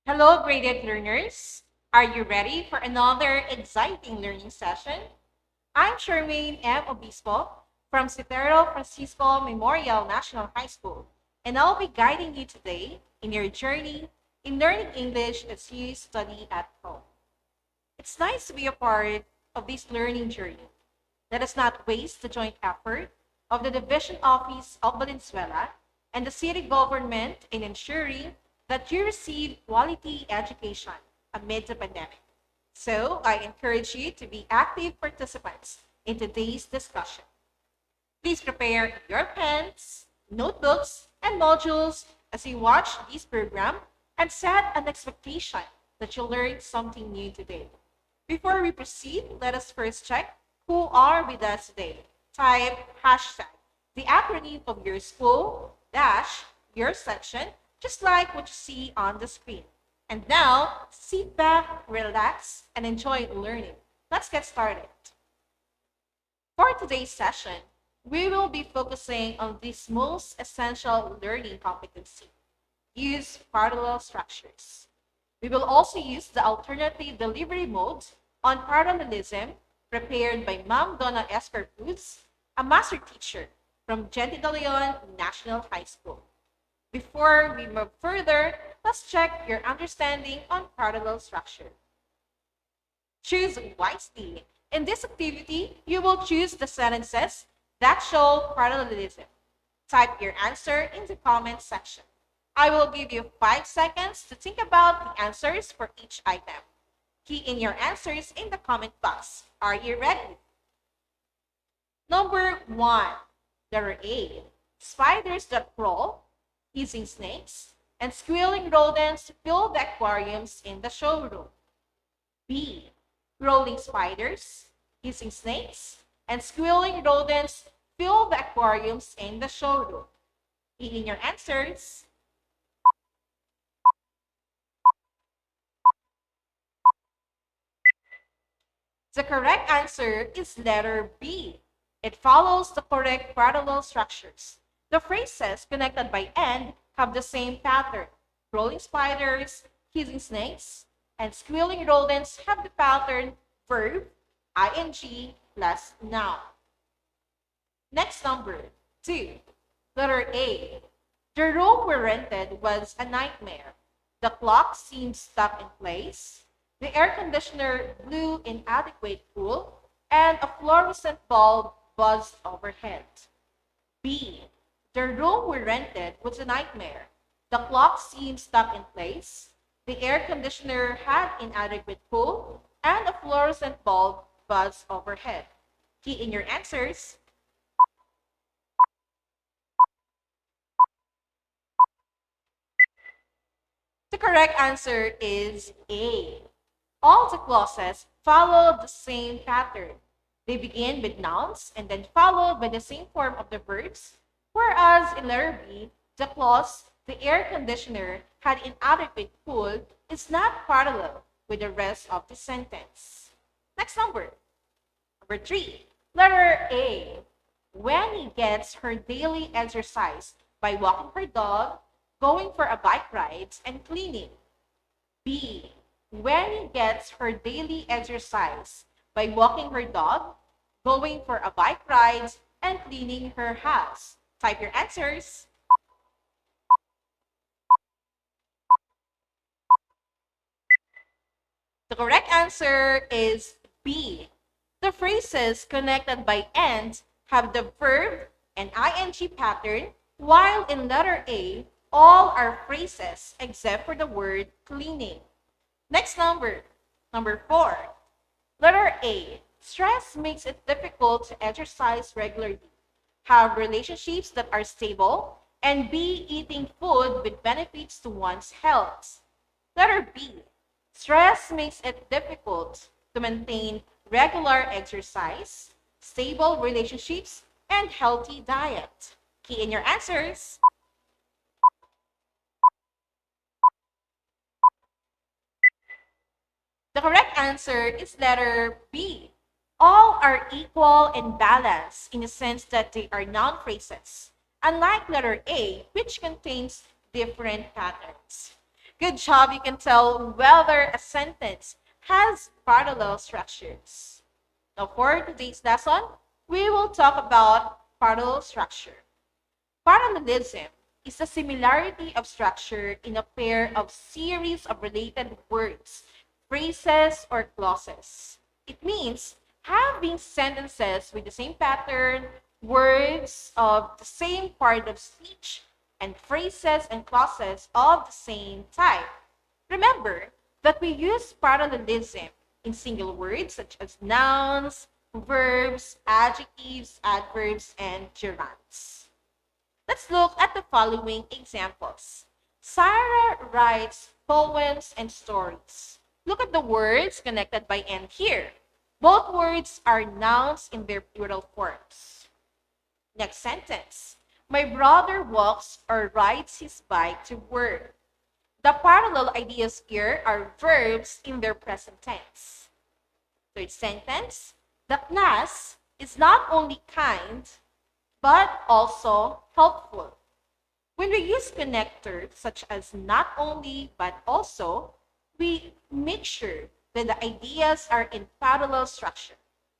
Hello, graded learners. Are you ready for another exciting learning session? I'm Charmaine M. Obispo from Citero Francisco Memorial National High School, and I'll be guiding you today in your journey in learning English as you study at home. It's nice to be a part of this learning journey. Let us not waste the joint effort of the Division Office of Valenzuela and the city government in ensuring that you receive quality education amid the pandemic. So I encourage you to be active participants in today's discussion. Please prepare your pens, notebooks, and modules as you watch this program and set an expectation that you'll learn something new today. Before we proceed, let us first check who are with us today. Type hashtag, the acronym of your school, dash, your section, just like what you see on the screen. And now, sit back, relax, and enjoy learning. Let's get started. For today's session, we will be focusing on this most essential learning competency. Use parallel structures. We will also use the alternative delivery mode on parallelism prepared by Ma'am Donna Escarpuz, a master teacher from Gente de Leon National High School. Before we move further, let's check your understanding on parallel structure. Choose wisely. In this activity, you will choose the sentences that show parallelism. Type your answer in the comment section. I will give you 5 seconds to think about the answers for each item. Key in your answers in the comment box. Are you ready? Number 1, letter A. Spiders that crawl, hissing snakes, and squealing rodents fill the aquariums in the showroom. B. Rolling spiders, hissing snakes, and squealing rodents fill the aquariums in the showroom. Key in your answers. The correct answer is letter B. It follows the correct parallel structures. The phrases connected by and have the same pattern. Rolling spiders, hissing snakes, and squealing rodents have the pattern verb, ing, plus noun. Next number 2. Letter A. The room we rented was a nightmare. The clock seemed stuck in place. The air conditioner blew inadequate cool, and a fluorescent bulb buzzed overhead. B. The room we rented was a nightmare. The clock seemed stuck in place. The air conditioner had inadequate cool, and a fluorescent bulb buzzed overhead. Key in your answers. The correct answer is A. All the clauses follow the same pattern. They begin with nouns and then followed by the same form of the verbs, whereas in letter B, the clause, the air conditioner had inadequate cool, is not parallel with the rest of the sentence. Next number. Number 3, letter A. When gets her daily exercise by walking her dog, going for a bike ride, and cleaning. B. When gets her daily exercise by walking her dog, going for a bike ride, and cleaning her house. Type your answers. The correct answer is B. The phrases connected by and have the verb and ing pattern, while in letter A, all are phrases except for the word cleaning. Next number 4. Letter A. Stress makes it difficult to exercise regularly, have relationships that are stable, and be eating food with benefits to one's health. Letter B. Stress makes it difficult to maintain regular exercise, stable relationships, and healthy diet. Key in your answers. The correct answer is letter B. All are equal and balanced in the sense that they are noun phrases, unlike letter A, which contains different patterns. Good job. You can tell whether a sentence has parallel structures. Now, for today's lesson, we will talk about parallel structure. Parallelism is the similarity of structure in a pair of series of related words, phrases, or clauses. It means having sentences with the same pattern, words of the same part of speech, and phrases and clauses of the same type. Remember that we use parallelism in single words such as nouns, verbs, adjectives, adverbs, and gerunds. Let's look at the following examples. Sarah writes poems and stories. Look at the words connected by "and" here. Both words are nouns in their plural forms. Next sentence. My brother walks or rides his bike to work. The parallel ideas here are verbs in their present tense. Third sentence. The class is not only kind, but also helpful. When we use connectors such as not only but also, we make sure that the ideas are in parallel structure.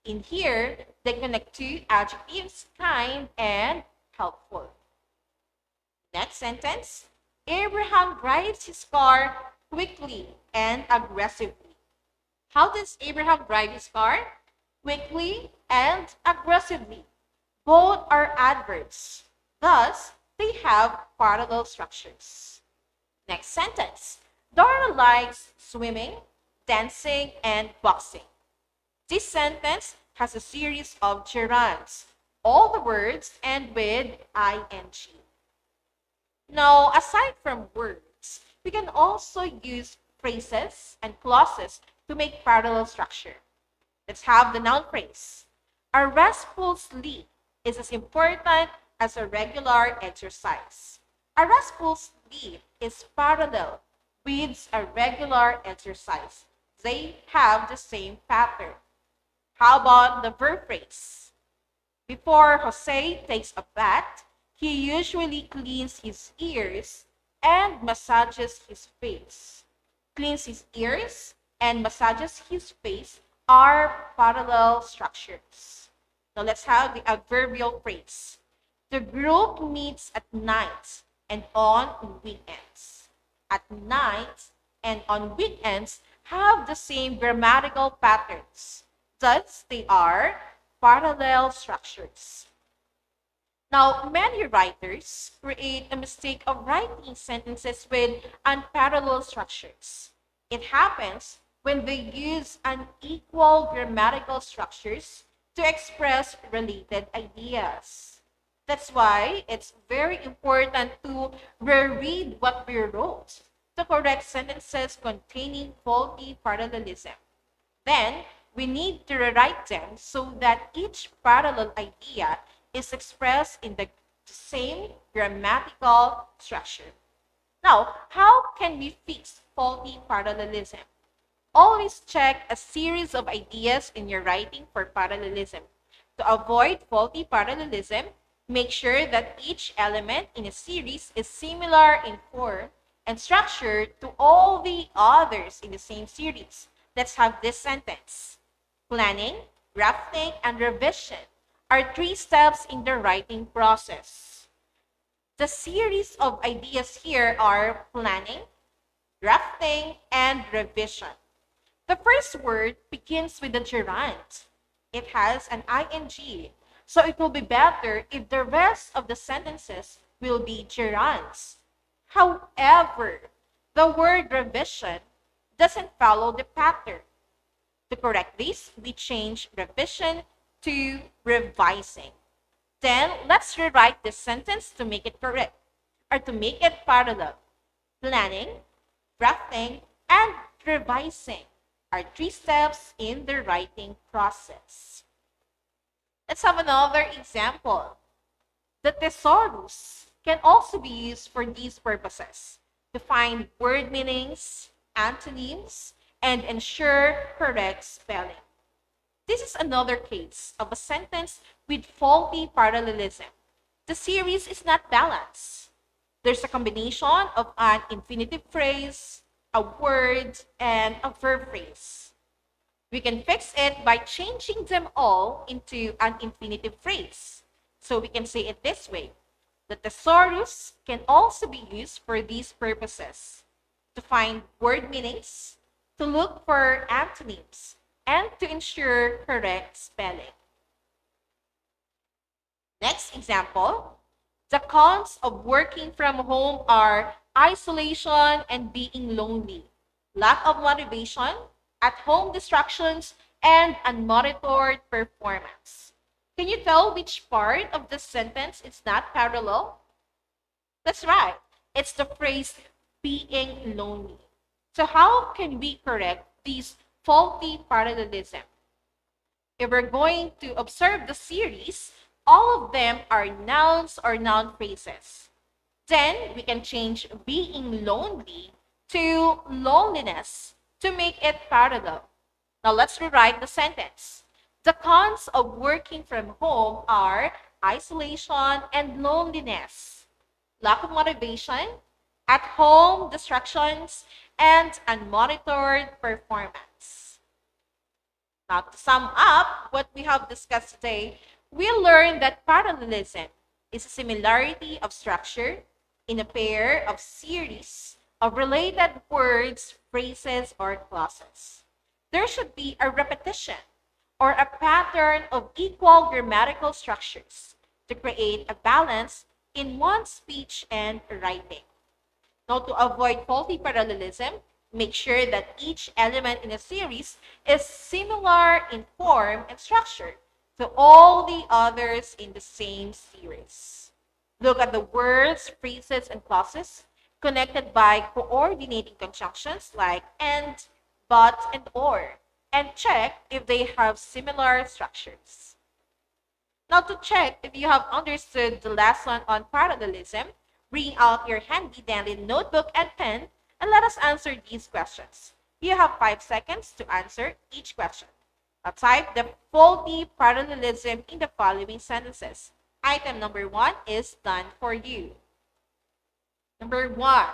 In here, they connect two adjectives, kind and helpful. Next sentence. Abraham drives his car quickly and aggressively. How does Abraham drive his car? Quickly and aggressively. Both are adverbs. Thus, they have parallel structures. Next sentence. Dora likes swimming, dancing, and boxing. This sentence has a series of gerunds. All the words end with ing. Now, aside from words, we can also use phrases and clauses to make parallel structure. Let's have the noun phrase. A restful sleep is as important as a regular exercise. A restful sleep is parallel with a regular exercise. They have the same pattern. How about the verb phrase? Before Jose takes a bath, he usually cleans his ears and massages his face. Cleans his ears and massages his face are parallel structures. Now let's have the adverbial phrase. The group meets at night and on weekends. At night and on weekends have the same grammatical patterns. Thus, they are parallel structures. Now, many writers create a mistake of writing sentences with unparalleled structures. It happens when they use unequal grammatical structures to express related ideas. That's why it's very important to reread what we wrote to correct sentences containing faulty parallelism. Then, we need to rewrite them so that each parallel idea is expressed in the same grammatical structure. Now, how can we fix faulty parallelism? Always check a series of ideas in your writing for parallelism. To avoid faulty parallelism, make sure that each element in a series is similar in form and structure to all the others in the same series. Let's have this sentence. Planning, drafting, and revision are 3 steps in the writing process. The series of ideas here are planning, drafting, and revision. The first word begins with a gerund. It has an ing, so it will be better if the rest of the sentences will be gerunds. However, the word revision doesn't follow the pattern. To correct this, we change revision to revising. Then, let's rewrite this sentence to make it correct, or to make it parallel. Planning, drafting, and revising are 3 steps in the writing process. Let's have another example. The thesaurus can also be used for these purposes, to find word meanings, antonyms, and ensure correct spelling. This is another case of a sentence with faulty parallelism. The series is not balanced. There's a combination of an infinitive phrase, a word, and a verb phrase. We can fix it by changing them all into an infinitive phrase. So we can say it this way. The thesaurus can also be used for these purposes: to find word meanings, to look for antonyms, and to ensure correct spelling. Next example, the cons of working from home are isolation and being lonely, lack of motivation, at-home distractions, and unmonitored performance. Can you tell which part of the sentence is not parallel? That's right. It's the phrase being lonely. So how can we correct these faulty parallelism? If we're going to observe the series, all of them are nouns or noun phrases. Then we can change being lonely to loneliness to make it parallel. Now let's rewrite the sentence. The cons of working from home are isolation and loneliness, lack of motivation, at home distractions, and unmonitored performance. Now, to sum up what we have discussed today, we learned that parallelism is a similarity of structure in a pair of series of related words, phrases, or clauses. There should be a repetition or a pattern of equal grammatical structures to create a balance in one's speech and writing. Now, to avoid faulty parallelism, make sure that each element in a series is similar in form and structure to all the others in the same series. Look at the words, phrases, and clauses connected by coordinating conjunctions like and, but, and or, and check if they have similar structures. Now, to check if you have understood the lesson on parallelism, bring out your handy dandy notebook and pen and let us answer these questions. You have 5 seconds to answer each question. Now type the faulty parallelism in the following sentences. Item number 1 is done for you. Number 1.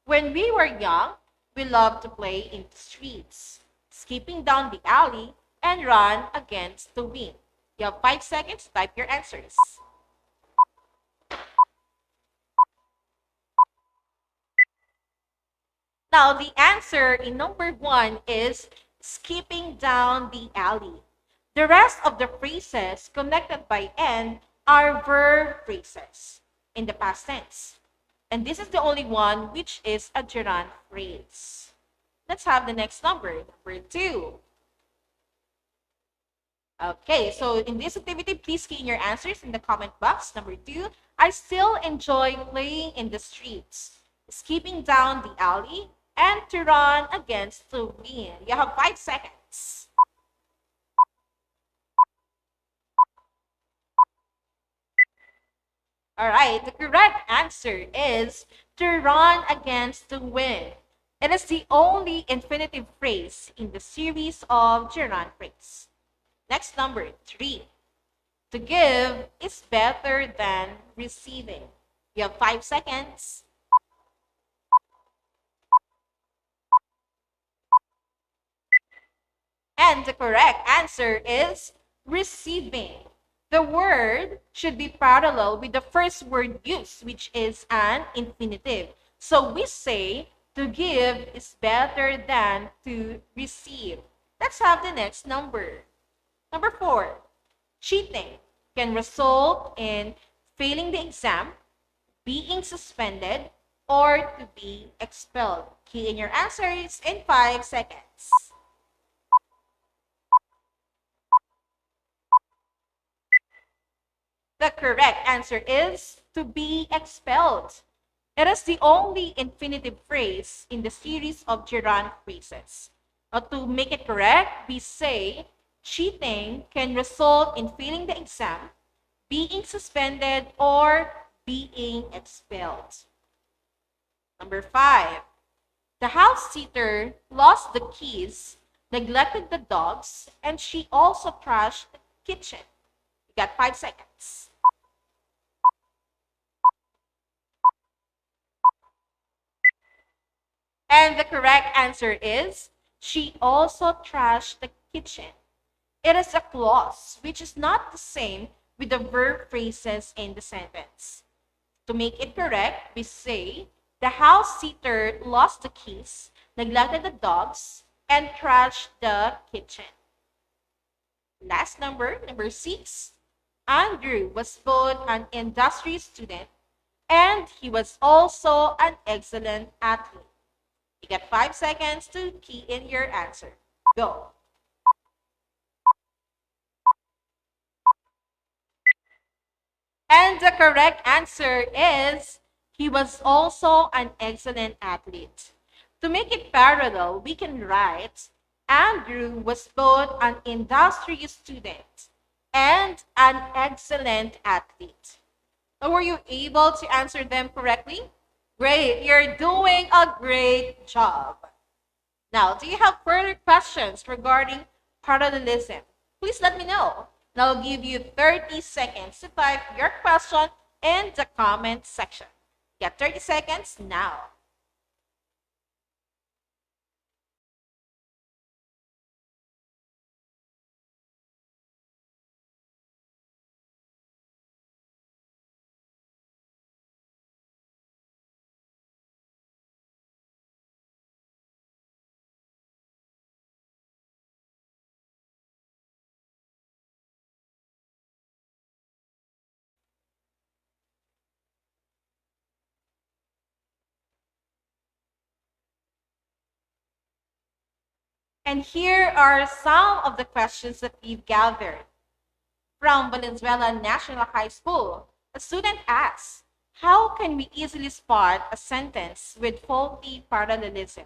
When we were young, we loved to play in the streets, skipping down the alley and run against the wind. You have 5 seconds to type your answers. Now, the answer in number 1 is skipping down the alley. The rest of the phrases connected by and are verb phrases in the past tense. And this is the only one which is a gerund phrase. Let's have the next number, number 2. Okay, so in this activity, please key in your answers in the comment box. Number 2, I still enjoy playing in the streets, skipping down the alley, and to run against the wind. You have 5 seconds. All right, the correct answer is to run against the wind. It is the only infinitive phrase in the series of gerund phrase. Next, number 3. To give is better than receiving. You have 5 seconds. And the correct answer is receiving. The word should be parallel with the first word used, which is an infinitive. So we say to give is better than to receive. Let's have the next number. Number 4. Cheating can result in failing the exam, being suspended, or to be expelled. Key in your answers in 5 seconds. The correct answer is to be expelled. It is the only infinitive phrase in the series of gerund phrases. Now, to make it correct, we say cheating can result in failing the exam, being suspended, or being expelled. Number 5. The house sitter lost the keys, neglected the dogs, and she also trashed the kitchen. You got 5 seconds. And the correct answer is she also trashed the kitchen. It is a clause which is not the same with the verb phrases in the sentence. To make it correct, we say the house sitter lost the keys, neglected the dogs, and trashed the kitchen. Last number 6. Andrew was both an industry student and he was also an excellent athlete. You get 5 seconds to key in your answer. Go. And the correct answer is he was also an excellent athlete. To make it parallel, we can write Andrew was both an industry student and an excellent athlete. So were you able to answer them correctly? Great, you're doing a great job. Now, do you have further questions regarding parallelism? Please let me know. And I'll give you 30 seconds to type your question in the comment section. Get 30 seconds now. And here are some of the questions that we've gathered. From Valenzuela National High School, a student asks, how can we easily spot a sentence with faulty parallelism?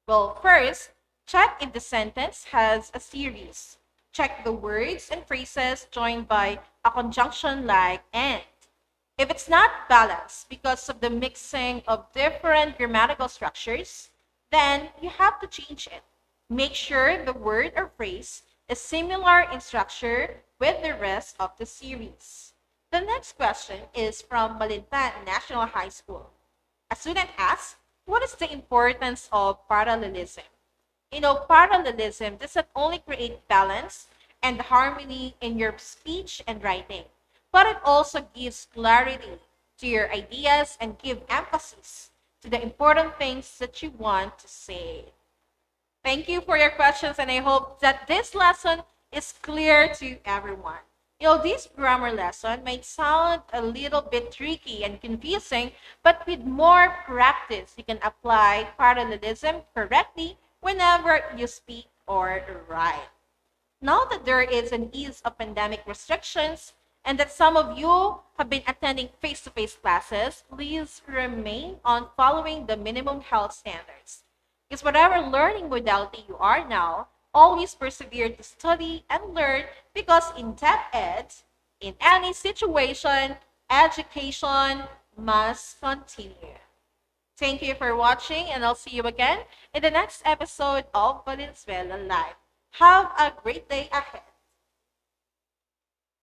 Well, first, check if the sentence has a series. Check the words and phrases joined by a conjunction like and. If it's not balanced because of the mixing of different grammatical structures, then you have to change it. Make sure the word or phrase is similar in structure with the rest of the series. The next question is from Malintan National High School. A student asks, what is the importance of parallelism? Parallelism does not only create balance and harmony in your speech and writing, but it also gives clarity to your ideas and give emphasis to the important things that you want to say. Thank you for your questions, and I hope that this lesson is clear to everyone. This grammar lesson might sound a little bit tricky and confusing, but with more practice, you can apply parallelism correctly whenever you speak or write. Now that there is an ease of pandemic restrictions and that some of you have been attending face-to-face classes, please remain on following the minimum health standards. Because whatever learning modality you are now, always persevere to study and learn because in depth ed, in any situation, education must continue. Thank you for watching and I'll see you again in the next episode of Valenzuela Live. Have a great day ahead.